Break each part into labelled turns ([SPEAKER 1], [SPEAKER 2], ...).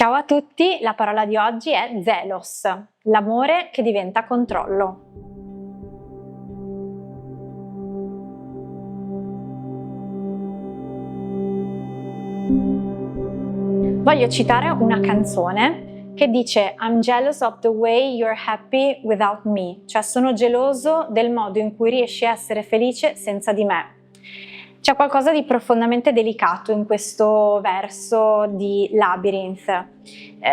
[SPEAKER 1] Ciao a tutti, la parola di oggi è zelos, l'amore che diventa controllo. Voglio citare una canzone che dice I'm jealous of the way you're happy without me, cioè sono geloso del modo in cui riesci a essere felice senza di me. C'è qualcosa di profondamente delicato in questo verso di Labyrinth,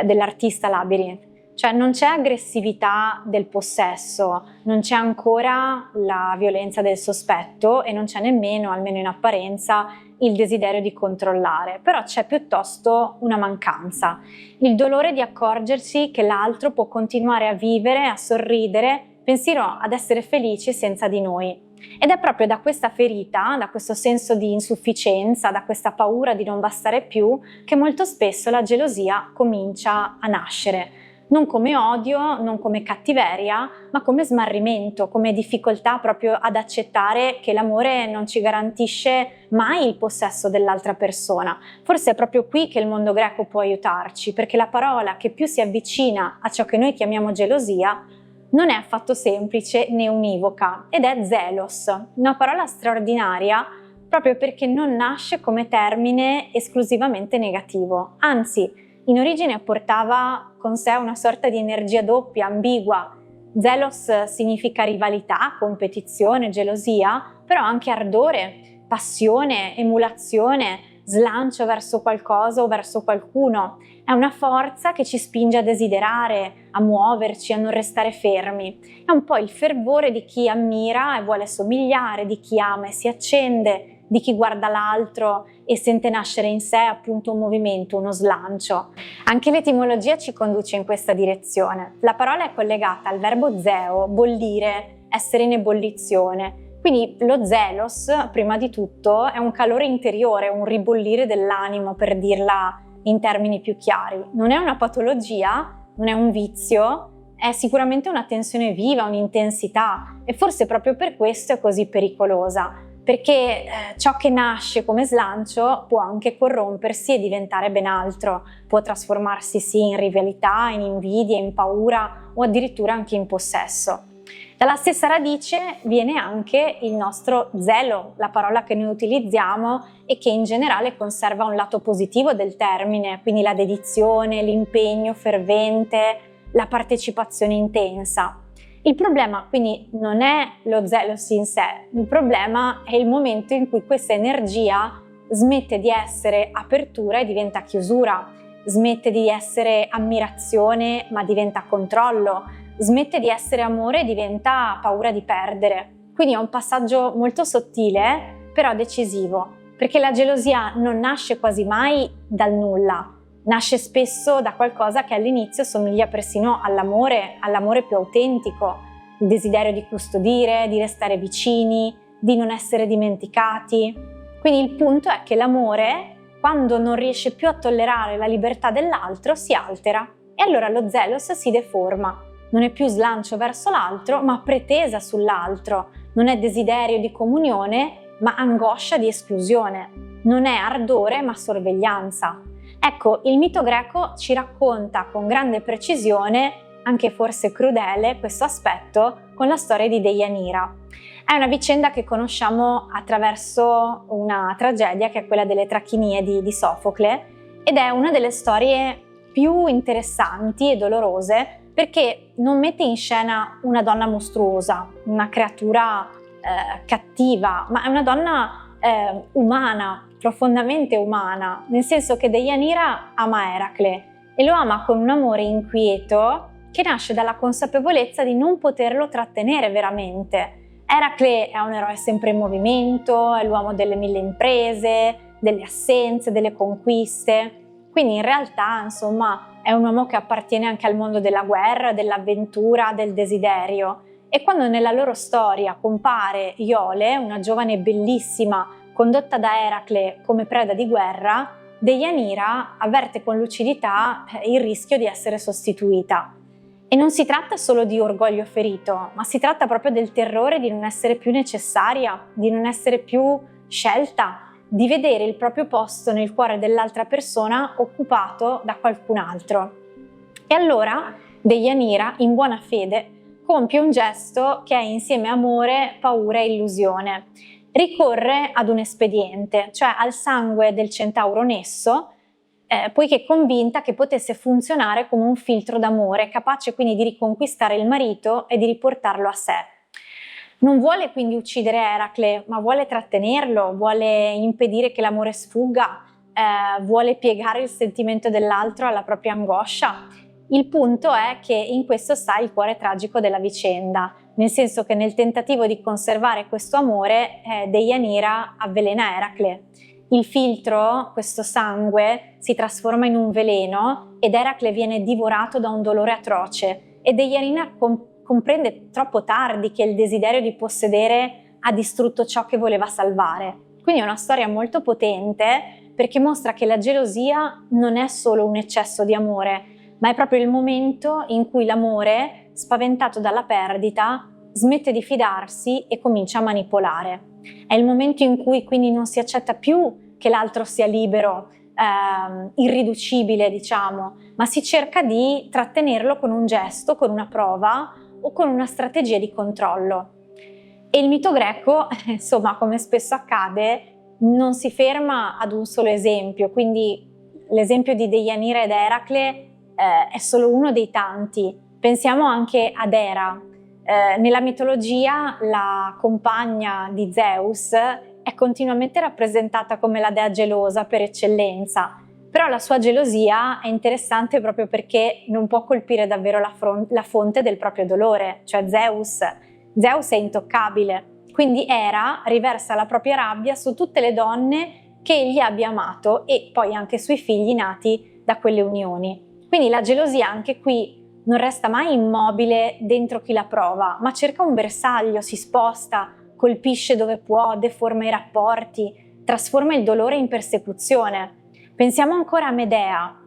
[SPEAKER 1] dell'artista Labyrinth. Cioè non c'è aggressività del possesso, non c'è ancora la violenza del sospetto e non c'è nemmeno, almeno in apparenza, il desiderio di controllare, però c'è piuttosto una mancanza, il dolore di accorgersi che l'altro può continuare a vivere, a sorridere, persino ad essere felice senza di noi. Ed è proprio da questa ferita, da questo senso di insufficienza, da questa paura di non bastare più, che molto spesso la gelosia comincia a nascere. Non come odio, non come cattiveria, ma come smarrimento, come difficoltà proprio ad accettare che l'amore non ci garantisce mai il possesso dell'altra persona. Forse è proprio qui che il mondo greco può aiutarci, perché la parola che più si avvicina a ciò che noi chiamiamo gelosia non è affatto semplice né univoca ed è zelos, una parola straordinaria proprio perché non nasce come termine esclusivamente negativo, anzi in origine portava con sé una sorta di energia doppia, ambigua. Zelos significa rivalità, competizione, gelosia, però anche ardore, passione, emulazione, slancio verso qualcosa o verso qualcuno. È una forza che ci spinge a desiderare, a muoverci, a non restare fermi. È un po' il fervore di chi ammira e vuole somigliare, di chi ama e si accende, di chi guarda l'altro e sente nascere in sé appunto un movimento, uno slancio. Anche l'etimologia ci conduce in questa direzione. La parola è collegata al verbo zeo, bollire, essere in ebollizione. Quindi lo zelos, prima di tutto, è un calore interiore, un ribollire dell'animo, per dirla in termini più chiari. Non è una patologia, non è un vizio, è sicuramente una tensione viva, un'intensità e forse proprio per questo è così pericolosa, perché ciò che nasce come slancio può anche corrompersi e diventare ben altro, può trasformarsi sì in rivalità, in invidia, in paura o addirittura anche in possesso. Dalla stessa radice viene anche il nostro zelo, la parola che noi utilizziamo e che in generale conserva un lato positivo del termine, quindi la dedizione, l'impegno fervente, la partecipazione intensa. Il problema quindi non è lo zelos in sé, il problema è il momento in cui questa energia smette di essere apertura e diventa chiusura, smette di essere ammirazione ma diventa controllo, smette di essere amore e diventa paura di perdere. Quindi è un passaggio molto sottile, però decisivo, perché la gelosia non nasce quasi mai dal nulla, nasce spesso da qualcosa che all'inizio somiglia persino all'amore più autentico, il desiderio di custodire, di restare vicini, di non essere dimenticati. Quindi il punto è che l'amore, quando non riesce più a tollerare la libertà dell'altro, si altera e allora lo zelos si deforma. Non è più slancio verso l'altro, ma pretesa sull'altro. Non è desiderio di comunione, ma angoscia di esclusione. Non è ardore, ma sorveglianza. Ecco, il mito greco ci racconta con grande precisione, anche forse crudele, questo aspetto con la storia di Deianira. È una vicenda che conosciamo attraverso una tragedia che è quella delle Trachinie di Sofocle ed è una delle storie più interessanti e dolorose perché non mette in scena una donna mostruosa, una creatura cattiva, ma è una donna umana, profondamente umana, nel senso che Deianira ama Eracle e lo ama con un amore inquieto che nasce dalla consapevolezza di non poterlo trattenere veramente. Eracle è un eroe sempre in movimento, è l'uomo delle mille imprese, delle assenze, delle conquiste, quindi in realtà insomma è un uomo che appartiene anche al mondo della guerra, dell'avventura, del desiderio. E quando nella loro storia compare Iole, una giovane bellissima condotta da Eracle come preda di guerra, Deianira avverte con lucidità il rischio di essere sostituita. E non si tratta solo di orgoglio ferito, ma si tratta proprio del terrore di non essere più necessaria, di non essere più scelta, di vedere il proprio posto nel cuore dell'altra persona occupato da qualcun altro. E allora Deianira, in buona fede, compie un gesto che è insieme amore, paura e illusione. Ricorre ad un espediente, cioè al sangue del centauro Nesso, poiché è convinta che potesse funzionare come un filtro d'amore, capace quindi di riconquistare il marito e di riportarlo a sé. Non vuole quindi uccidere Eracle, ma vuole trattenerlo, vuole impedire che l'amore sfugga, vuole piegare il sentimento dell'altro alla propria angoscia. Il punto è che in questo sta il cuore tragico della vicenda, nel senso che nel tentativo di conservare questo amore, Deianira avvelena Eracle. Il filtro, questo sangue, si trasforma in un veleno ed Eracle viene divorato da un dolore atroce e Deianira comprende troppo tardi che il desiderio di possedere ha distrutto ciò che voleva salvare. Quindi è una storia molto potente perché mostra che la gelosia non è solo un eccesso di amore, ma è proprio il momento in cui l'amore, spaventato dalla perdita, smette di fidarsi e comincia a manipolare. È il momento in cui quindi non si accetta più che l'altro sia libero, irriducibile, diciamo, ma si cerca di trattenerlo con un gesto, con una prova o con una strategia di controllo. E il mito greco, insomma, come spesso accade, non si ferma ad un solo esempio, quindi l'esempio di Deianira ed Eracle è solo uno dei tanti. Pensiamo anche ad Hera. Nella mitologia la compagna di Zeus è continuamente rappresentata come la dea gelosa per eccellenza, però la sua gelosia è interessante proprio perché non può colpire davvero la fonte del proprio dolore, cioè Zeus. Zeus è intoccabile, quindi Hera riversa la propria rabbia su tutte le donne che egli abbia amato e poi anche sui figli nati da quelle unioni. Quindi la gelosia anche qui non resta mai immobile dentro chi la prova, ma cerca un bersaglio, si sposta, colpisce dove può, deforma i rapporti, trasforma il dolore in persecuzione. Pensiamo ancora a Medea,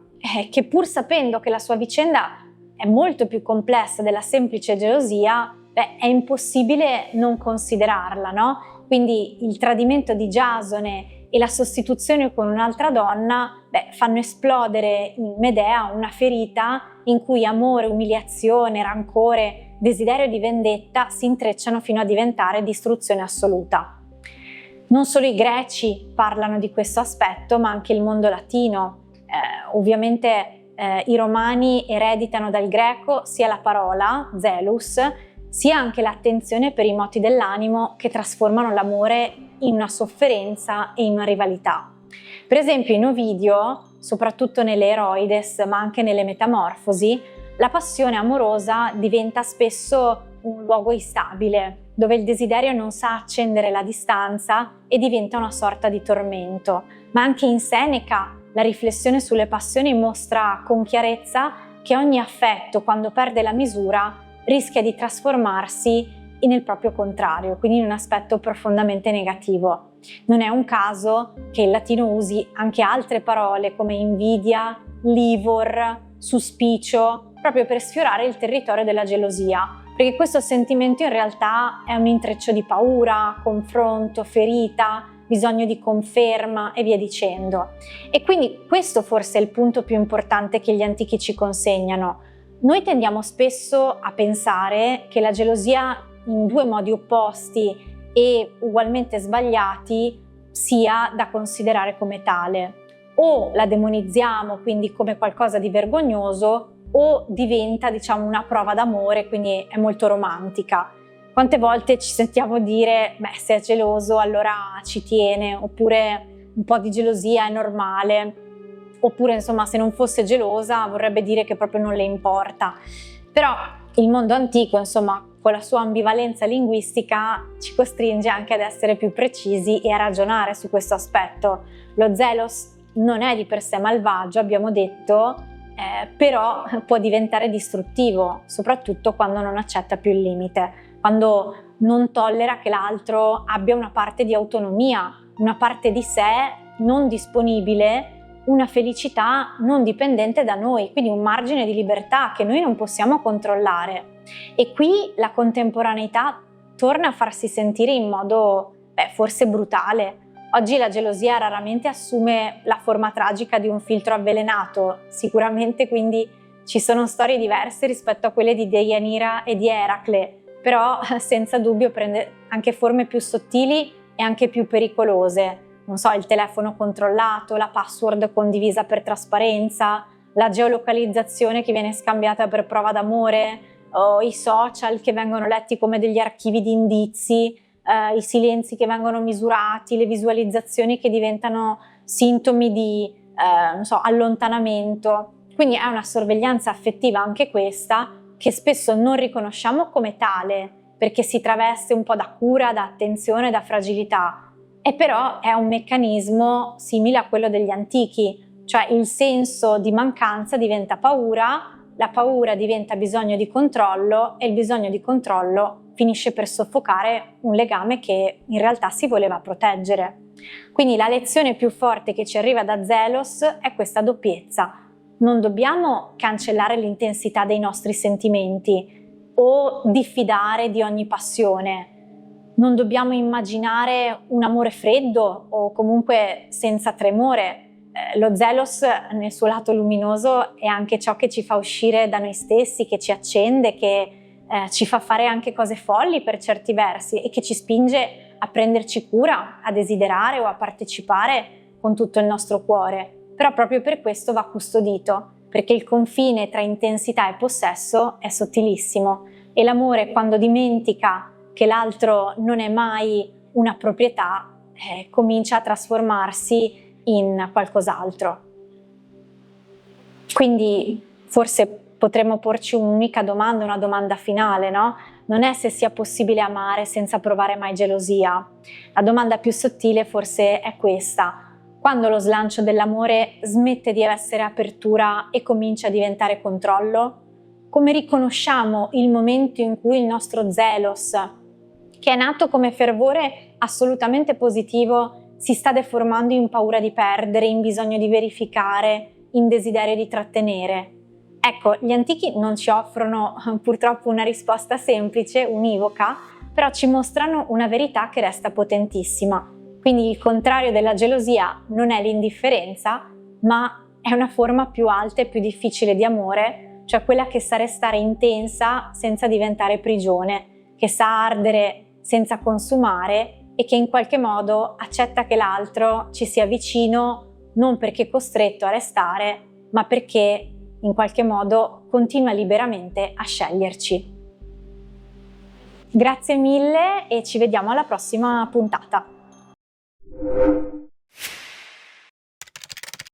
[SPEAKER 1] che pur sapendo che la sua vicenda è molto più complessa della semplice gelosia, è impossibile non considerarla, no? Quindi il tradimento di Giasone e la sostituzione con un'altra donna fanno esplodere in Medea una ferita in cui amore, umiliazione, rancore, desiderio di vendetta si intrecciano fino a diventare distruzione assoluta. Non solo i greci parlano di questo aspetto, ma anche il mondo latino. Ovviamente i romani ereditano dal greco sia la parola, zelus, sia anche l'attenzione per i moti dell'animo che trasformano l'amore in una sofferenza e in una rivalità. Per esempio in Ovidio, soprattutto nelle Eroides, ma anche nelle Metamorfosi, la passione amorosa diventa spesso un luogo instabile, dove il desiderio non sa accendere la distanza e diventa una sorta di tormento. Ma anche in Seneca la riflessione sulle passioni mostra con chiarezza che ogni affetto, quando perde la misura, rischia di trasformarsi nel proprio contrario, quindi in un aspetto profondamente negativo. Non è un caso che il latino usi anche altre parole come invidia, livor, suspicio, proprio per sfiorare il territorio della gelosia, perché questo sentimento in realtà è un intreccio di paura, confronto, ferita, bisogno di conferma e via dicendo. E quindi questo forse è il punto più importante che gli antichi ci consegnano. Noi tendiamo spesso a pensare che la gelosia in due modi opposti e ugualmente sbagliati sia da considerare come tale. O la demonizziamo, quindi come qualcosa di vergognoso, o diventa, diciamo, una prova d'amore, quindi è molto romantica. Quante volte ci sentiamo dire, se è geloso allora ci tiene, oppure un po' di gelosia è normale, oppure insomma se non fosse gelosa vorrebbe dire che proprio non le importa. Però il mondo antico, insomma, con la sua ambivalenza linguistica ci costringe anche ad essere più precisi e a ragionare su questo aspetto. Lo zelos non è di per sé malvagio, abbiamo detto, però può diventare distruttivo, soprattutto quando non accetta più il limite, quando non tollera che l'altro abbia una parte di autonomia, una parte di sé non disponibile, una felicità non dipendente da noi, quindi un margine di libertà che noi non possiamo controllare. E qui la contemporaneità torna a farsi sentire in modo forse brutale. Oggi la gelosia raramente assume la forma tragica di un filtro avvelenato, sicuramente quindi ci sono storie diverse rispetto a quelle di Deianira e di Eracle, però senza dubbio prende anche forme più sottili e anche più pericolose. Non so, il telefono controllato, la password condivisa per trasparenza, la geolocalizzazione che viene scambiata per prova d'amore, o i social che vengono letti come degli archivi di indizi, i silenzi che vengono misurati, le visualizzazioni che diventano sintomi di non so, allontanamento. Quindi è una sorveglianza affettiva anche questa, che spesso non riconosciamo come tale, perché si traveste un po' da cura, da attenzione, da fragilità, e però è un meccanismo simile a quello degli antichi, cioè il senso di mancanza diventa paura, la paura diventa bisogno di controllo e il bisogno di controllo finisce per soffocare un legame che in realtà si voleva proteggere. Quindi la lezione più forte che ci arriva da Zelos è questa doppiezza. Non dobbiamo cancellare l'intensità dei nostri sentimenti o diffidare di ogni passione. Non dobbiamo immaginare un amore freddo o comunque senza tremore. Lo Zelos nel suo lato luminoso è anche ciò che ci fa uscire da noi stessi, che ci accende, che ci fa fare anche cose folli per certi versi e che ci spinge a prenderci cura, a desiderare o a partecipare con tutto il nostro cuore. Però proprio per questo va custodito, perché il confine tra intensità e possesso è sottilissimo e l'amore, quando dimentica che l'altro non è mai una proprietà, comincia a trasformarsi in qualcos'altro. Quindi forse potremmo porci un'unica domanda, una domanda finale, no? Non è se sia possibile amare senza provare mai gelosia. La domanda più sottile forse è questa: quando lo slancio dell'amore smette di essere apertura e comincia a diventare controllo? Come riconosciamo il momento in cui il nostro zelos, che è nato come fervore assolutamente positivo, si sta deformando in paura di perdere, in bisogno di verificare, in desiderio di trattenere? Ecco, gli antichi non ci offrono purtroppo una risposta semplice, univoca, però ci mostrano una verità che resta potentissima. Quindi il contrario della gelosia non è l'indifferenza, ma è una forma più alta e più difficile di amore, cioè quella che sa restare intensa senza diventare prigione, che sa ardere senza consumare e che in qualche modo accetta che l'altro ci sia vicino non perché è costretto a restare, ma perché in qualche modo continua liberamente a sceglierci. Grazie mille e ci vediamo alla prossima puntata.